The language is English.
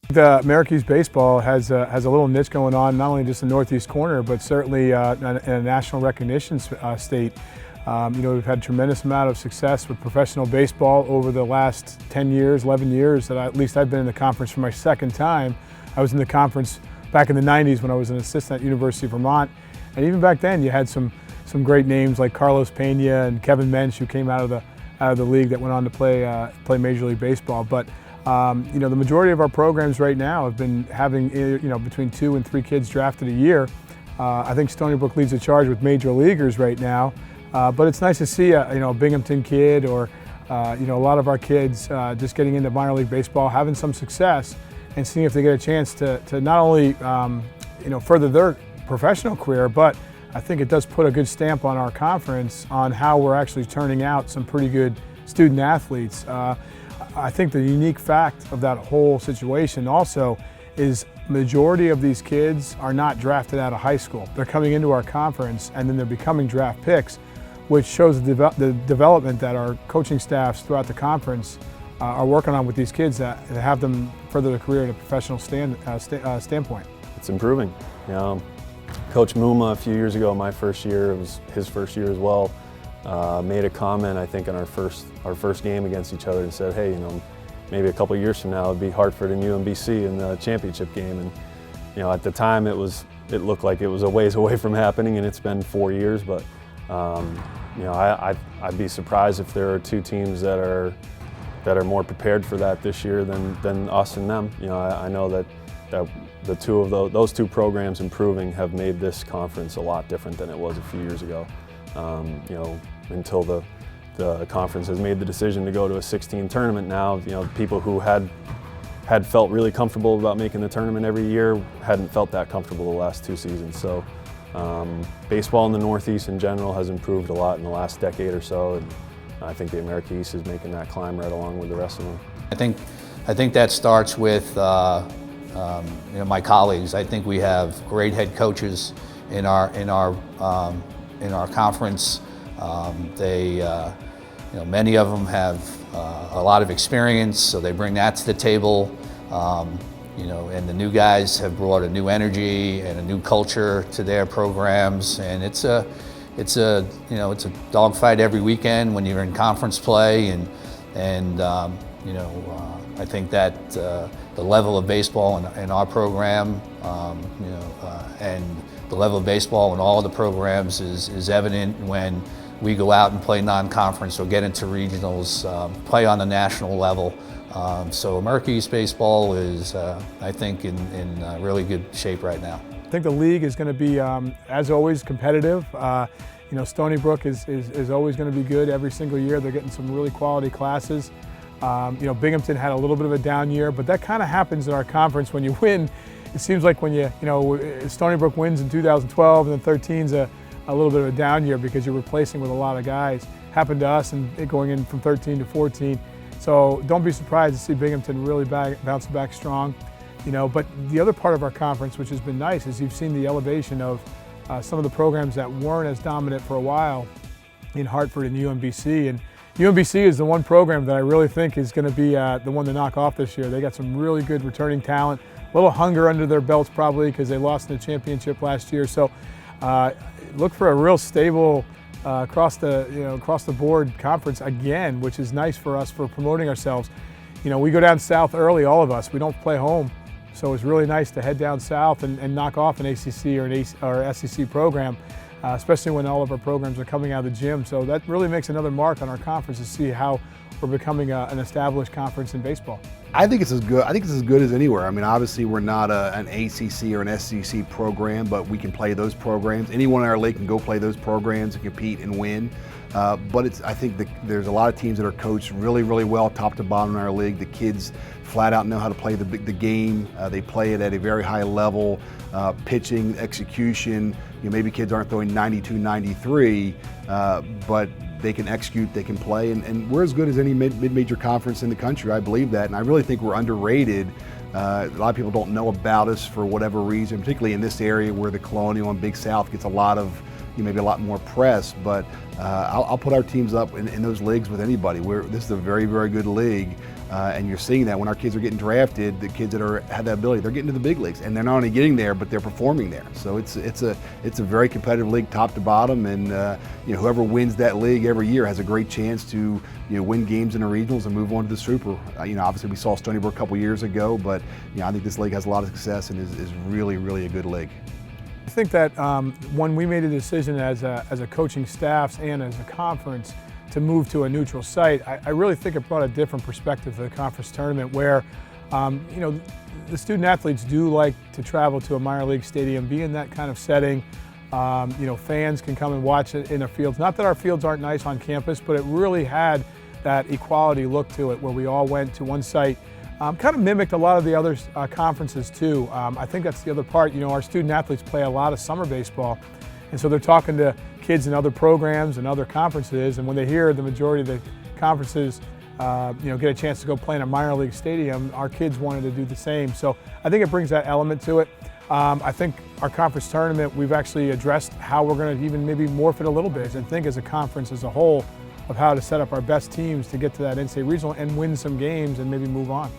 The America Baseball has a little niche going on, not only just in the Northeast corner, but certainly in a national recognition state. We've had a tremendous amount of success with professional baseball over the last 10 years, 11 years that at least I've been in the conference for my second time. I was in the conference back in the 90s when I was an assistant at University of Vermont. And even back then you had some great names like Carlos Pena and Kevin Mensch, who came out of the league that went on to play Major League Baseball. But the majority of our programs right now have been having between 2 and 3 kids drafted a year. I think Stony Brook leads the charge with major leaguers right now. But it's nice to see a Binghamton kid or a lot of our kids just getting into minor league baseball, having some success, and seeing if they get a chance to not only further their professional career, but I think it does put a good stamp on our conference on how we're actually turning out some pretty good student athletes. I think the unique fact of that whole situation also is majority of these kids are not drafted out of high school. They're coming into our conference and then they're becoming draft picks, which shows the development that our coaching staffs throughout the conference are working on with these kids that have them further their career at a professional standpoint. It's improving. Coach Muma a few years ago, my first year, it was his first year as well, made a comment, I think, in our first game against each other and said, hey, maybe a couple years from now it'd be Hartford and UMBC in the championship game. And at the time it looked like it was a ways away from happening, and it's been 4 years. But I'd be surprised if there are 2 teams that are more prepared for that this year than us and them. I know that the two of those 2 programs improving have made this conference a lot different than it was a few years ago. Until the conference has made the decision to go to a 16 tournament now, people who had felt really comfortable about making the tournament every year hadn't felt that comfortable the last 2 seasons. So baseball in the Northeast in general has improved a lot in the last decade or so, and I think the America East is making that climb right along with the rest of them. I think that starts with my colleagues. I think we have great head coaches in our conference. Many of them have a lot of experience, so they bring that to the table. And the new guys have brought a new energy and a new culture to their programs, and it's a dogfight every weekend when you're in conference play, and I think that the level of baseball in our program, and the level of baseball in all of the programs is evident when we go out and play non-conference or get into regionals, play on the national level. So America East Baseball is, I think, in really good shape right now. I think the league is going to be, as always, competitive. Stony Brook is always going to be good every single year. They're getting some really quality classes. Binghamton had a little bit of a down year, but that kind of happens in our conference when you win. It seems like when Stony Brook wins in 2012 and then 13's a little bit of a down year because you're replacing with a lot of guys. Happened to us and going in from 13 to 14. So don't be surprised to see Binghamton really bounce back strong. But the other part of our conference, which has been nice, is you've seen the elevation of some of the programs that weren't as dominant for a while in Hartford and UMBC. And UMBC is the one program that I really think is going to be the one to knock off this year. They got some really good returning talent, a little hunger under their belts probably because they lost in the championship last year. So look for a real stable across the board conference again, which is nice for us for promoting ourselves. We go down south early, all of us. We don't play home. So it's really nice to head down south and knock off an ACC or SEC program, especially when all of our programs are coming out of the gym. So that really makes another mark on our conference to see how we're becoming an established conference in baseball. I think it's as good. I think it's as good as anywhere. I mean, obviously we're not an ACC or an SEC program, but we can play those programs. Anyone in our league can go play those programs and compete and win. But I think there's a lot of teams that are coached really, really well, top to bottom in our league. The kids flat out know how to play the game. They play it at a very high level. Pitching, execution. Maybe kids aren't throwing 92, 93, but they can execute, they can play, and we're as good as any mid-major conference in the country. I believe that, and I really think we're underrated. A lot of people don't know about us for whatever reason, particularly in this area where the Colonial and Big South gets a lot of maybe a lot more press, but I'll put our teams up in those leagues with anybody. This is a very, very good league. And you're seeing that when our kids are getting drafted, the kids that have that ability, they're getting to the big leagues, and they're not only getting there, but they're performing there. So it's a very competitive league, top to bottom, and whoever wins that league every year has a great chance to win games in the regionals and move on to the Super. Obviously we saw Stony Brook a couple years ago, but I think this league has a lot of success and is really, really a good league. I think that when we made a decision as a coaching staff and as a conference to move to a neutral site, I really think it brought a different perspective to the conference tournament where, the student athletes do like to travel to a minor league stadium, be in that kind of setting. Fans can come and watch it in their fields. Not that our fields aren't nice on campus, but it really had that equality look to it where we all went to one site. Kind of mimicked a lot of the other conferences too. I think that's the other part. Our student athletes play a lot of summer baseball, and so they're talking to kids in other programs and other conferences, and when they hear the majority of the conferences get a chance to go play in a minor league stadium, our kids wanted to do the same. So I think it brings that element to it. I think our conference tournament, we've actually addressed how we're going to even maybe morph it a little bit and think as a conference as a whole of how to set up our best teams to get to that NCAA regional and win some games and maybe move on.